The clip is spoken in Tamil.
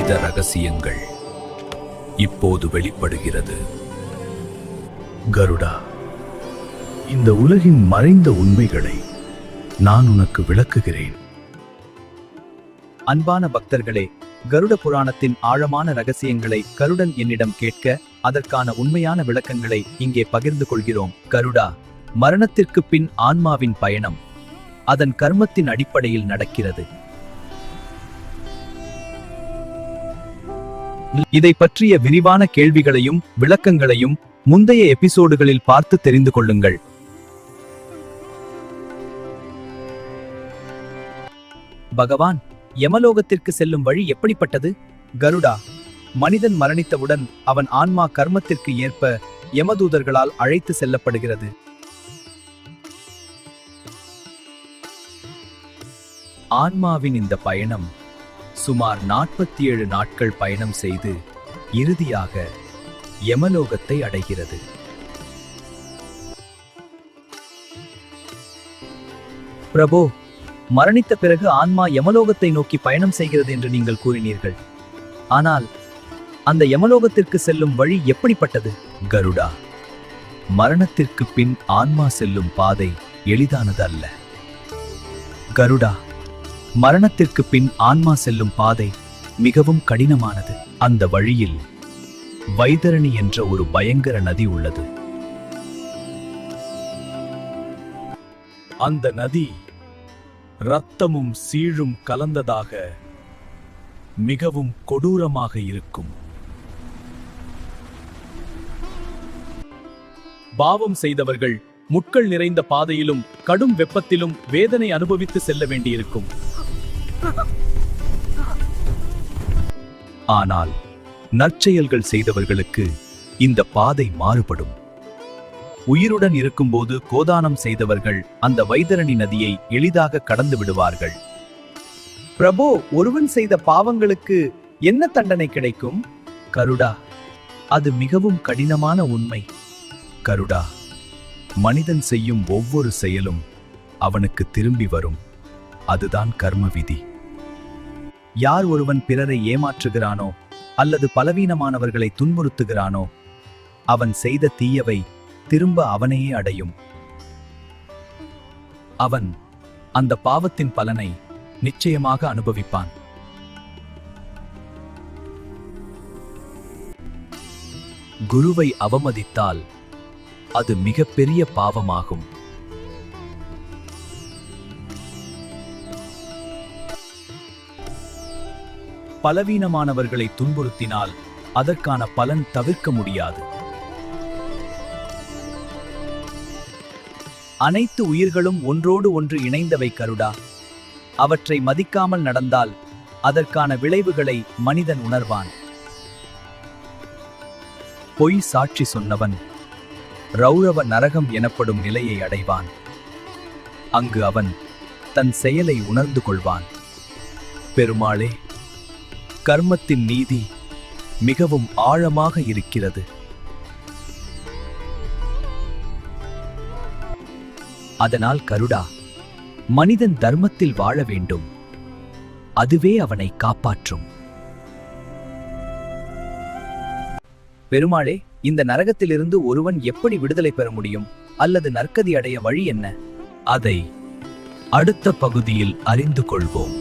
மனித ரகசியங்கள் இப்போது வெளிப்படுகிறது. கருடா, இந்த உலகின் மறைந்த உண்மைகளை நான் உனக்கு விளக்குகிறேன். அன்பான பக்தர்களே, கருட புராணத்தின் ஆழமான ரகசியங்களை கருடன் என்னிடம் கேட்க அதற்கான உண்மையான விளக்கங்களை இங்கே பகிர்ந்து கொள்கிறோம். கருடா, மரணத்திற்கு பின் ஆன்மாவின் பயணம் அதன் கர்மத்தின் அடிப்படையில் நடக்கிறது. இதை பற்றிய விரிவான கேள்விகளையும் விளக்கங்களையும் முந்தைய எபிசோடுகளில் பார்த்து தெரிந்து கொள்ளுங்கள். பகவான், யமலோகத்திற்கு செல்லும் வழி எப்படிப்பட்டது? கருடா, மனிதன் மரணித்தவுடன் அவன் ஆன்மா கர்மத்திற்கு ஏற்ப யமதூதர்களால் அழைத்து செல்லப்படுகிறது. ஆன்மாவின் இந்த பயணம் சுமார் 47 நாட்கள் பயணம் செய்து இறுதியாக யமலோகத்தை அடைகிறது. பிரபோ, மரணித்த பிறகு ஆன்மா யமலோகத்தை நோக்கி பயணம் செய்கிறது என்று நீங்கள் கூறினீர்கள். ஆனால் அந்த யமலோகத்திற்கு செல்லும் வழி எப்படிப்பட்டது? கருடா, மரணத்திற்கு பின் ஆன்மா செல்லும் பாதை எளிதானது அல்ல. கருடா, மரணத்திற்கு பின் ஆன்மா செல்லும் பாதை மிகவும் கடினமானது. அந்த வழியில் வைதரணி என்ற ஒரு பயங்கர நதி உள்ளது. அந்த நதி இரத்தமும் சீழும் கலந்ததாக மிகவும் கொடூரமாக இருக்கும். பாவம் செய்தவர்கள் முட்கள் நிறைந்த பாதையிலும் கடும் வெப்பத்திலும் வேதனை அனுபவித்து செல்ல வேண்டியிருக்கும். ஆனால் நற்செயல்கள் செய்தவர்களுக்கு இந்த பாதை மாறுபடும். உயிருடன் இருக்கும்போது கோதானம் செய்தவர்கள் அந்த வைதரணி நதியை எளிதாக கடந்து விடுவார்கள். பிரபோ, ஒருவன் செய்த பாவங்களுக்கு என்ன தண்டனை கிடைக்கும்? கருடா, அது மிகவும் கடினமான உண்மை. கருடா, மனிதன் செய்யும் ஒவ்வொரு செயலும் அவனுக்கு திரும்பி வரும். அதுதான் கர்ம விதி. யார் ஒருவன் பிறரை ஏமாற்றுகிறானோ அல்லது பலவீனமானவர்களை துன்புறுத்துகிறானோ அவன் செய்த தீயவை திரும்ப அவனையே அடையும். அவன் அந்த பாவத்தின் பலனை நிச்சயமாக அனுபவிப்பான். குருவை அவமதித்தால் அது மிகப்பெரிய பாவமாகும். பலவீனமானவர்களை துன்புறுத்தினால் அதற்கான பலன் தவிர்க்க முடியாது. அனைத்து உயிர்களும் ஒன்றோடு ஒன்று இணைந்தவை கருடா. அவற்றை மதிக்காமல் நடந்தால் அதற்கான விளைவுகளை மனிதன் உணர்வான். பொய் சாட்சி சொன்னவன் ரௌரவ நரகம் எனப்படும் நிலையை அடைவான். அங்கு அவன் தன் செயலை உணர்ந்து கொள்வான். பெருமாளே, கர்மத்தின் நீதி மிகவும் ஆழமாக இருக்கிறது. அதனால் கருடா, மனிதன் தர்மத்தில் வாழ வேண்டும். அதுவே அவனை காப்பாற்றும். பெருமாளே, இந்த நரகத்திலிருந்து ஒருவன் எப்படி விடுதலை பெற முடியும் அல்லது நற்கதி அடைய வழி என்ன? அதை அடுத்த பகுதியில் அறிந்து கொள்வோம்.